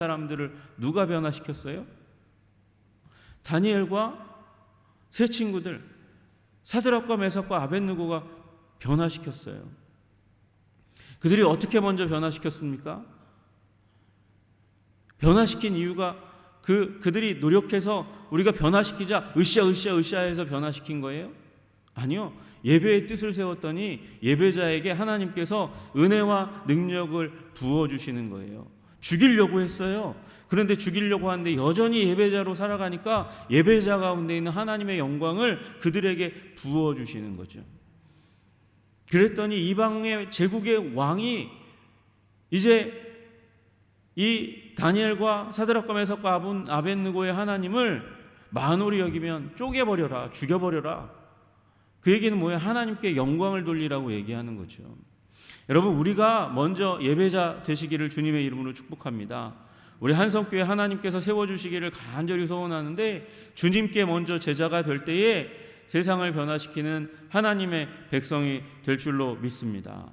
사람들을 누가 변화시켰어요? 다니엘과 세 친구들, 사드락과 메삭과 아벳느고가 변화시켰어요. 그들이 어떻게 먼저 변화시켰습니까? 변화시킨 이유가 그들이 노력해서 우리가 변화시키자 으쌰 해서 변화시킨 거예요? 아니요. 예배의 뜻을 세웠더니 예배자에게 하나님께서 은혜와 능력을 부어주시는 거예요. 죽이려고 했어요. 그런데 죽이려고 하는데 여전히 예배자로 살아가니까 예배자 가운데 있는 하나님의 영광을 그들에게 부어주시는 거죠. 그랬더니 이방의 제국의 왕이 이제 이 다니엘과 사드락과 메삭과 아벳느고의 하나님을 만홀히 여기면 쪼개버려라, 죽여버려라. 그 얘기는 뭐예요? 하나님께 영광을 돌리라고 얘기하는 거죠. 여러분, 우리가 먼저 예배자 되시기를 주님의 이름으로 축복합니다. 우리 한성교회 하나님께서 세워주시기를 간절히 소원하는데, 주님께 먼저 제자가 될 때에 세상을 변화시키는 하나님의 백성이 될 줄로 믿습니다.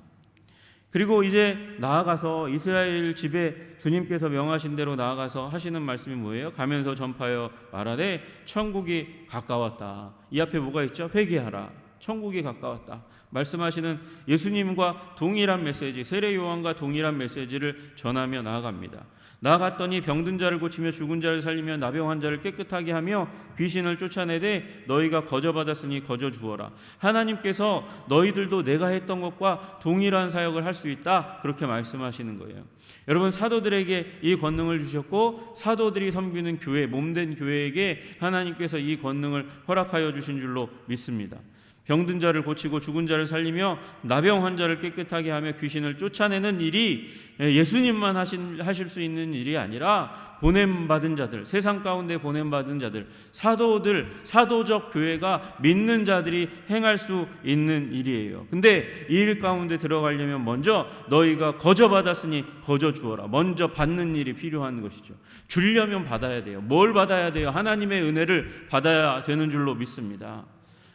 그리고 이제 나아가서 이스라엘 집에 주님께서 명하신 대로 나아가서 하시는 말씀이 뭐예요? 가면서 전파하여 말하되 천국이 가까웠다. 이 앞에 뭐가 있죠? 회개하라. 천국이 가까웠다. 말씀하시는 예수님과 동일한 메시지, 세례 요한과 동일한 메시지를 전하며 나아갑니다. 나아갔더니 병든 자를 고치며 죽은 자를 살리며 나병한 자를 깨끗하게 하며 귀신을 쫓아내되 너희가 거저받았으니 거저 주어라. 하나님께서 너희들도 내가 했던 것과 동일한 사역을 할 수 있다, 그렇게 말씀하시는 거예요. 여러분, 사도들에게 이 권능을 주셨고 사도들이 섬기는 교회, 몸된 교회에게 하나님께서 이 권능을 허락하여 주신 줄로 믿습니다. 병든 자를 고치고 죽은 자를 살리며 나병 환자를 깨끗하게 하며 귀신을 쫓아내는 일이 예수님만 하실 수 있는 일이 아니라 보냄받은 자들, 세상 가운데 보냄받은 자들, 사도적 교회가 믿는 자들이 행할 수 있는 일이에요. 근데 이 일 가운데 들어가려면 먼저 너희가 거저 받았으니 거저 주어라. 먼저 받는 일이 필요한 것이죠. 주려면 받아야 돼요. 뭘 받아야 돼요? 하나님의 은혜를 받아야 되는 줄로 믿습니다.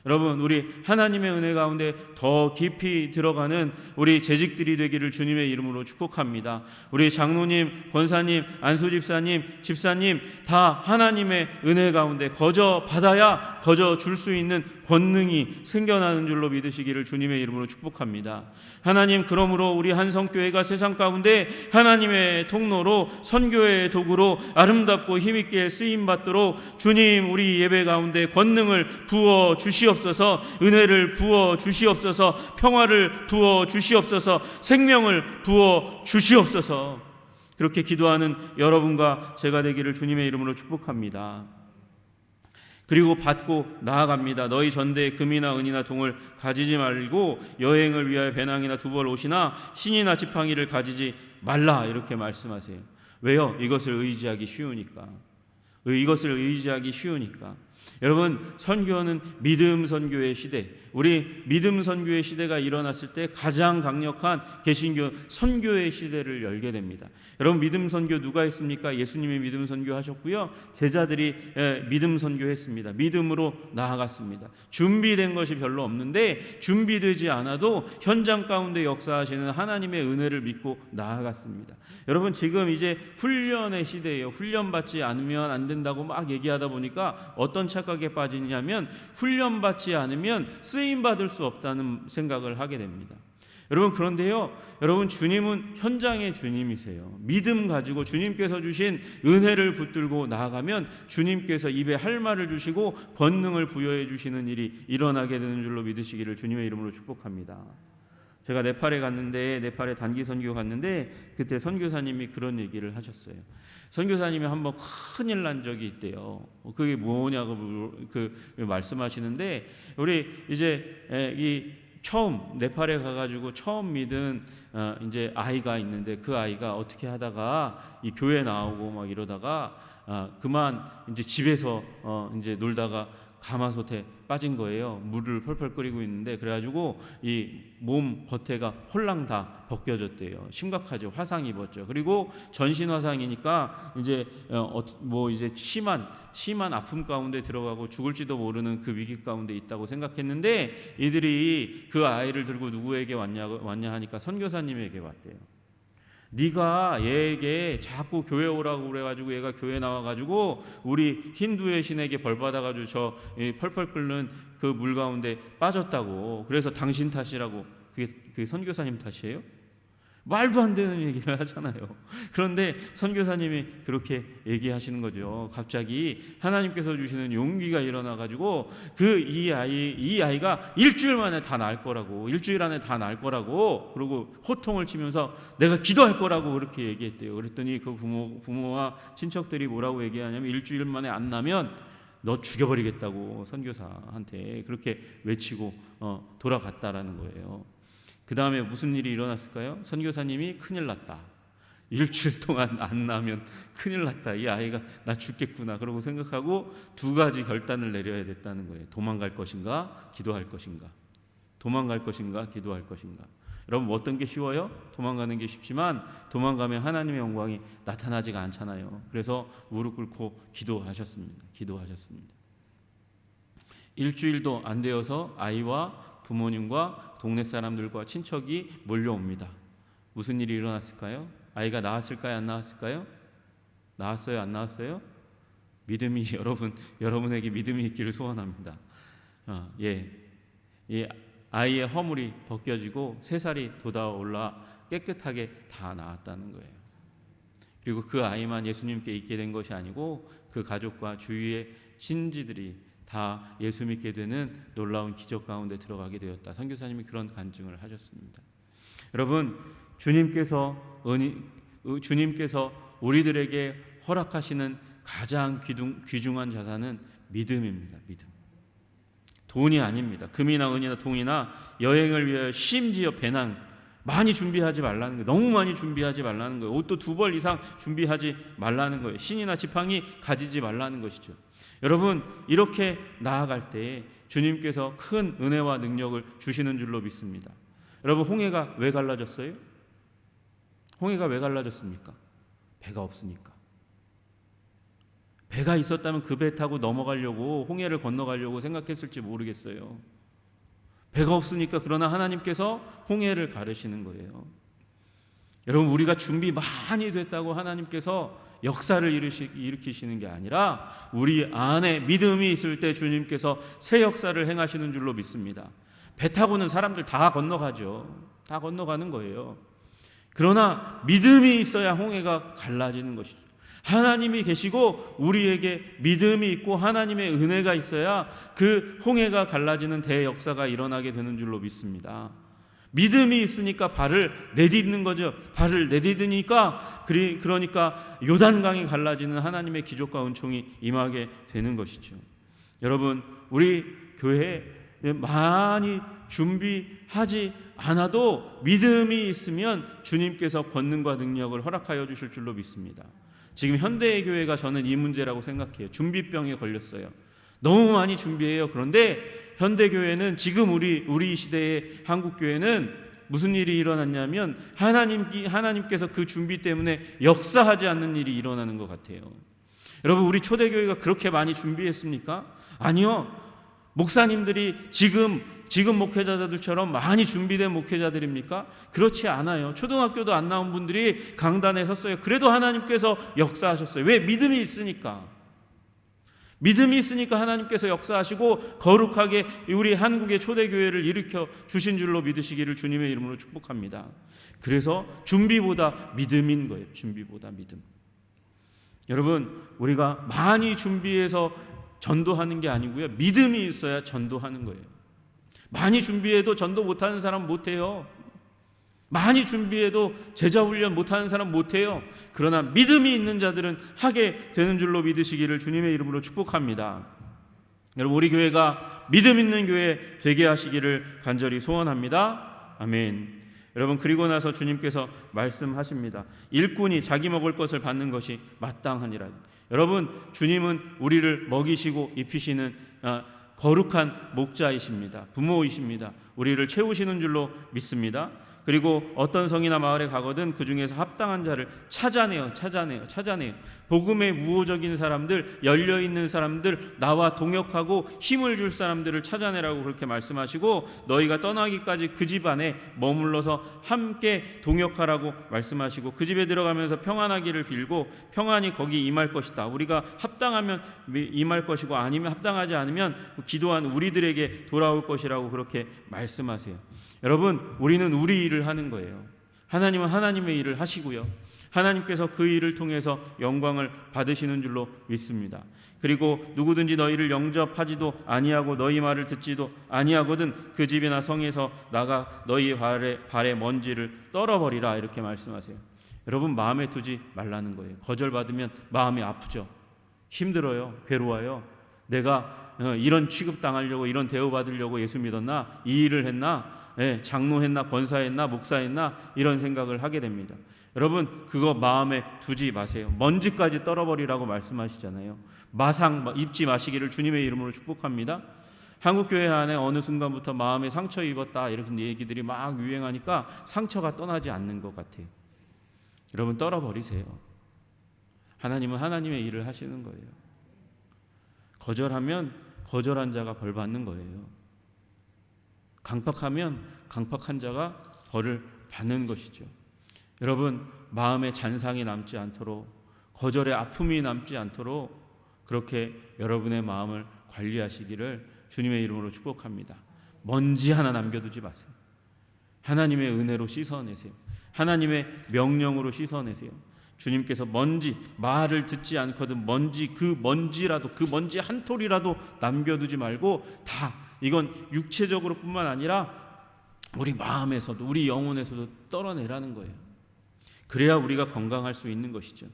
여러분, 우리 하나님의 은혜 가운데 더 깊이 들어가는 우리 재직들이 되기를 주님의 이름으로 축복합니다. 우리 장로님, 권사님, 안수집사님, 집사님 다 하나님의 은혜 가운데 거저 받아야 거저 줄 수 있는 권능이 생겨나는 줄로 믿으시기를 주님의 이름으로 축복합니다. 하나님, 그러므로 우리 한성교회가 세상 가운데 하나님의 통로로, 선교의 도구로 아름답고 힘있게 쓰임받도록 주님, 우리 예배 가운데 권능을 부어 주시옵소서, 은혜를 부어 주시옵소서, 평화를 부어 주시옵소서, 생명을 부어 주시옵소서. 그렇게 기도하는 여러분과 제가 되기를 주님의 이름으로 축복합니다. 그리고 받고 나아갑니다. 너희 전대에 금이나 은이나 동을 가지지 말고 여행을 위하여 배낭이나 두벌 옷이나 신이나 지팡이를 가지지 말라, 이렇게 말씀하세요. 왜요? 이것을 의지하기 쉬우니까. 여러분, 선교는 믿음 선교의 시대, 우리 믿음 선교의 시대가 일어났을 때 가장 강력한 개신교 선교의 시대를 열게 됩니다. 여러분, 믿음 선교 누가 했습니까? 예수님이 믿음 선교 하셨고요, 제자들이 믿음 선교 했습니다. 믿음으로 나아갔습니다. 준비된 것이 별로 없는데 준비되지 않아도 현장 가운데 역사하시는 하나님의 은혜를 믿고 나아갔습니다. 여러분, 지금 이제 훈련의 시대예요. 훈련받지 않으면 안 된다고 막 얘기하다 보니까 어떤 착각에 빠지냐면 훈련받지 않으면 쓰임받을 수 없다는 생각을 하게 됩니다. 여러분, 그런데요, 여러분, 주님은 현장의 주님이세요. 믿음 가지고 주님께서 주신 은혜를 붙들고 나아가면 주님께서 입에 할 말을 주시고 권능을 부여해 주시는 일이 일어나게 되는 줄로 믿으시기를 주님의 이름으로 축복합니다. 제가 네팔에 단기 선교 갔는데 그때 선교사님이 그런 얘기를 하셨어요. 선교사님이 한번 큰일 난 적이 있대요. 그게 뭐냐고 말씀하시는데, 우리 이제 처음 네팔에 가가지고 처음 믿은 이제 아이가 있는데, 그 아이가 어떻게 하다가 이 교회 나오고 막 이러다가 그만 이제 집에서 이제 놀다가 가마솥에 빠진 거예요. 물을 펄펄 끓이고 있는데, 그래가지고 이 몸 겉에가 홀랑 다 벗겨졌대요. 심각하죠. 화상 입었죠. 그리고 전신 화상이니까 이제 이제 심한 아픔 가운데 들어가고 죽을지도 모르는 그 위기 가운데 있다고 생각했는데, 이들이 그 아이를 들고 누구에게 왔냐 하니까 선교사님에게 왔대요. 네가 얘에게 자꾸 교회 오라고 그래가지고 얘가 교회 나와가지고 우리 힌두의 신에게 벌 받아가지고 저 펄펄 끓는 그 물 가운데 빠졌다고. 그래서 당신 탓이라고. 그게 선교사님 탓이에요? 말도 안 되는 얘기를 하잖아요. 그런데 선교사님이 그렇게 얘기하시는 거죠. 갑자기 하나님께서 주시는 용기가 일어나가지고 이 아이가 일주일 만에 다 나을 거라고, 일주일 안에 다 나을 거라고, 그리고 호통을 치면서 내가 기도할 거라고 그렇게 얘기했대요. 그랬더니 그 부모와 친척들이 뭐라고 얘기하냐면 일주일 만에 안 나면 너 죽여버리겠다고 선교사한테 그렇게 외치고 돌아갔다라는 거예요. 그 다음에 무슨 일이 일어났을까요? 선교사님이 큰일 났다. 일주일 동안 안 나면 큰일 났다. 이 아이가 나 죽겠구나. 그러고 생각하고 두 가지 결단을 내려야 됐다는 거예요. 도망갈 것인가? 기도할 것인가? 도망갈 것인가? 기도할 것인가? 여러분 어떤 게 쉬워요? 도망가는 게 쉽지만 도망가면 하나님의 영광이 나타나지가 않잖아요. 그래서 무릎 꿇고 기도하셨습니다. 일주일도 안 되어서 아이와 부모님과 동네 사람들과 친척이 몰려옵니다. 무슨 일이 일어났을까요? 아이가 나왔을까요? 안 나왔을까요? 나왔어요? 안 나왔어요? 믿음이 여러분에게 믿음이 있기를 소원합니다. 이 아이의 허물이 벗겨지고 새살이 돋아올라 깨끗하게 다 나았다는 거예요. 그리고 그 아이만 예수님께 있게 된 것이 아니고 그 가족과 주위의 신지들이 다 예수 믿게 되는 놀라운 기적 가운데 들어가게 되었다. 선교사님이 그런 간증을 하셨습니다. 여러분, 주님께서 우리들에게 허락하시는 가장 귀중한 자산은 믿음입니다. 믿음. 돈이 아닙니다. 금이나 은이나 동이나 여행을 위하여 심지어 배낭 많이 준비하지 말라는 거예요. 너무 많이 준비하지 말라는 거예요. 옷도 2벌 이상 준비하지 말라는 거예요. 신이나 지팡이 가지지 말라는 것이죠. 여러분, 이렇게 나아갈 때 주님께서 큰 은혜와 능력을 주시는 줄로 믿습니다. 여러분, 홍해가 왜 갈라졌어요? 홍해가 왜 갈라졌습니까? 배가 없으니까. 배가 있었다면 그 배 타고 넘어가려고, 홍해를 건너가려고 생각했을지 모르겠어요. 배가 없으니까. 그러나 하나님께서 홍해를 가르시는 거예요. 여러분, 우리가 준비 많이 됐다고 하나님께서 역사를 일으키시는 게 아니라 우리 안에 믿음이 있을 때 주님께서 새 역사를 행하시는 줄로 믿습니다. 배 타고는 사람들 다 건너가죠. 다 건너가는 거예요. 그러나 믿음이 있어야 홍해가 갈라지는 것이죠. 하나님이 계시고 우리에게 믿음이 있고 하나님의 은혜가 있어야 그 홍해가 갈라지는 대역사가 일어나게 되는 줄로 믿습니다. 믿음이 있으니까 발을 내딛는 거죠. 발을 내딛으니까 그러니까 요단강이 갈라지는 하나님의 기적과 은총이 임하게 되는 것이죠. 여러분, 우리 교회에 많이 준비하지 않아도 믿음이 있으면 주님께서 권능과 능력을 허락하여 주실 줄로 믿습니다. 지금 현대의 교회가 저는 이 문제라고 생각해요. 준비병에 걸렸어요. 너무 많이 준비해요. 그런데 현대교회는 지금 우리 시대의 한국교회는 무슨 일이 일어났냐면 하나님께서 그 준비 때문에 역사하지 않는 일이 일어나는 것 같아요. 여러분, 우리 초대교회가 그렇게 많이 준비했습니까? 아니요. 목사님들이 지금 목회자들처럼 많이 준비된 목회자들입니까? 그렇지 않아요. 초등학교도 안 나온 분들이 강단에 섰어요. 그래도 하나님께서 역사하셨어요. 왜? 믿음이 있으니까. 믿음이 있으니까 하나님께서 역사하시고 거룩하게 우리 한국의 초대교회를 일으켜 주신 줄로 믿으시기를 주님의 이름으로 축복합니다. 그래서 준비보다 믿음인 거예요. 준비보다 믿음. 여러분, 우리가 많이 준비해서 전도하는 게 아니고요. 믿음이 있어야 전도하는 거예요. 많이 준비해도 전도 못하는 사람 못해요. 많이 준비해도 제자훈련 못하는 사람 못해요. 그러나 믿음이 있는 자들은 하게 되는 줄로 믿으시기를 주님의 이름으로 축복합니다. 여러분, 우리 교회가 믿음 있는 교회 되게 하시기를 간절히 소원합니다. 아멘. 여러분, 그리고 나서 주님께서 말씀하십니다. 일꾼이 자기 먹을 것을 받는 것이 마땅하니라. 여러분, 주님은 우리를 먹이시고 입히시는 거룩한 목자이십니다. 부모이십니다. 우리를 채우시는 줄로 믿습니다. 그리고 어떤 성이나 마을에 가거든 그 중에서 합당한 자를 찾아내요. 복음에 우호적인 사람들, 열려있는 사람들, 나와 동역하고 힘을 줄 사람들을 찾아내라고 그렇게 말씀하시고, 너희가 떠나기까지 그 집 안에 머물러서 함께 동역하라고 말씀하시고, 그 집에 들어가면서 평안하기를 빌고 평안이 거기 임할 것이다. 우리가 합당하면 임할 것이고 아니면 합당하지 않으면 기도한 우리들에게 돌아올 것이라고 그렇게 말씀하세요. 여러분, 우리는 우리 일을 하는 거예요. 하나님은 하나님의 일을 하시고요, 하나님께서 그 일을 통해서 영광을 받으시는 줄로 믿습니다. 그리고 누구든지 너희를 영접하지도 아니하고 너희 말을 듣지도 아니하거든 그 집이나 성에서 나가 너희 발에 먼지를 떨어버리라, 이렇게 말씀하세요. 여러분, 마음에 두지 말라는 거예요. 거절받으면 마음이 아프죠. 힘들어요. 괴로워요. 내가 이런 취급당하려고, 이런 대우받으려고 예수 믿었나? 이 일을 했나? 장로했나? 권사했나? 목사했나? 이런 생각을 하게 됩니다. 여러분, 그거 마음에 두지 마세요. 먼지까지 떨어버리라고 말씀하시잖아요. 마상 입지 마시기를 주님의 이름으로 축복합니다. 한국교회 안에 어느 순간부터 마음에 상처 입었다, 이렇게 얘기들이 막 유행하니까 상처가 떠나지 않는 것 같아요. 여러분, 떨어버리세요. 하나님은 하나님의 일을 하시는 거예요. 거절하면 거절한 자가 벌 받는 거예요. 강팍하면 강팍한 자가 벌을 받는 것이죠. 여러분, 마음에 잔상이 남지 않도록, 거절의 아픔이 남지 않도록 그렇게 여러분의 마음을 관리하시기를 주님의 이름으로 축복합니다. 먼지 하나 남겨두지 마세요. 하나님의 은혜로 씻어내세요. 하나님의 명령으로 씻어내세요. 주님께서 먼지, 말을 듣지 않거든 그 먼지 한 톨이라도 남겨두지 말고, 다 이건 육체적으로 뿐만 아니라 우리 마음에서도, 우리 영혼에서도 떨어내라는 거예요. 그래야 우리가 건강할 수 있는 것이죠.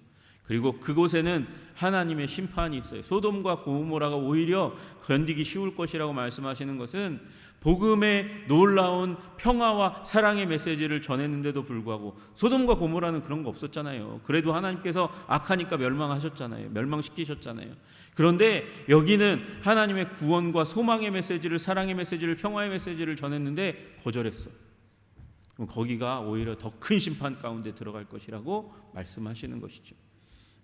그리고 그곳에는 하나님의 심판이 있어요. 소돔과 고모라가 오히려 견디기 쉬울 것이라고 말씀하시는 것은 복음의 놀라운 평화와 사랑의 메시지를 전했는데도 불구하고, 소돔과 고모라는 그런 거 없었잖아요. 그래도 하나님께서 악하니까 멸망하셨잖아요. 멸망시키셨잖아요. 그런데 여기는 하나님의 구원과 소망의 메시지를, 사랑의 메시지를, 평화의 메시지를 전했는데 거절했어. 거기가 오히려 더 큰 심판 가운데 들어갈 것이라고 말씀하시는 것이죠.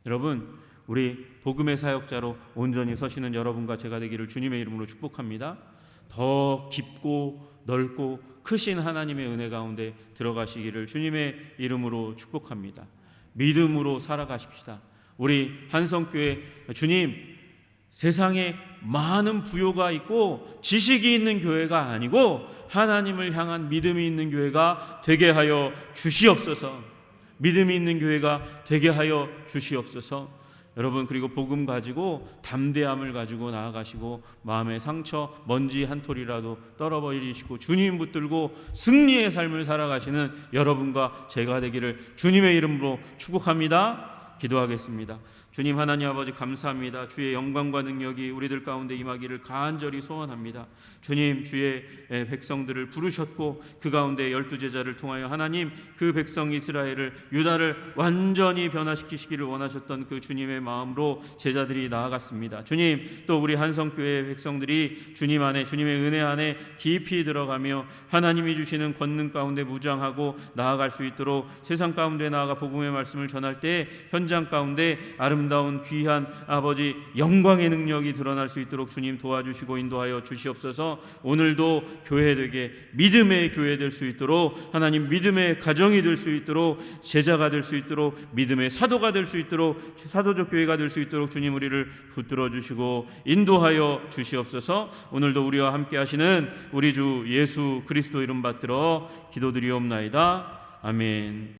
여러분, 우리 복음의 사역자로 온전히 서시는 여러분과 제가 되기를 주님의 이름으로 축복합니다. 더 깊고 넓고 크신 하나님의 은혜 가운데 들어가시기를 주님의 이름으로 축복합니다. 믿음으로 살아가십시다. 우리 한성교회, 주님, 세상에 많은 부요가 있고 지식이 있는 교회가 아니고 하나님을 향한 믿음이 있는 교회가 되게 하여 주시옵소서. 믿음이 있는 교회가 되게 하여 주시옵소서. 여러분, 그리고 복음 가지고 담대함을 가지고 나아가시고 마음의 상처, 먼지 한 톨이라도 떨어버리시고 주님 붙들고 승리의 삶을 살아가시는 여러분과 제가 되기를 주님의 이름으로 축복합니다. 기도하겠습니다. 주님 하나님 아버지, 감사합니다. 주의 영광과 능력이 우리들 가운데 임하기를 간절히 소원합니다. 주님, 주의 백성들을 부르셨고 그 가운데 12제자를 통하여 하나님, 그 백성 이스라엘을, 유다를 완전히 변화시키시기를 원하셨던 그 주님의 마음으로 제자들이 나아갔습니다. 주님, 또 우리 한성교회 백성들이 주님 안에, 주님의 은혜 안에 깊이 들어가며 하나님이 주시는 권능 가운데 무장하고 나아갈 수 있도록, 세상 가운데 나아가 복음의 말씀을 전할 때 현장 가운데 아름다운 귀한 아버지 영광의 능력이 드러날 수 있도록 주님 도와주시고 인도하여 주시옵소서. 오늘도 교회되게, 믿음의 교회 될 수 있도록, 하나님 믿음의 가정이 될 수 있도록, 제자가 될 수 있도록, 믿음의 사도가 될 수 있도록, 사도적 교회가 될 수 있도록 주님 우리를 붙들어 주시고 인도하여 주시옵소서. 오늘도 우리와 함께 하시는 우리 주 예수 그리스도 이름 받들어 기도드리옵나이다. 아멘.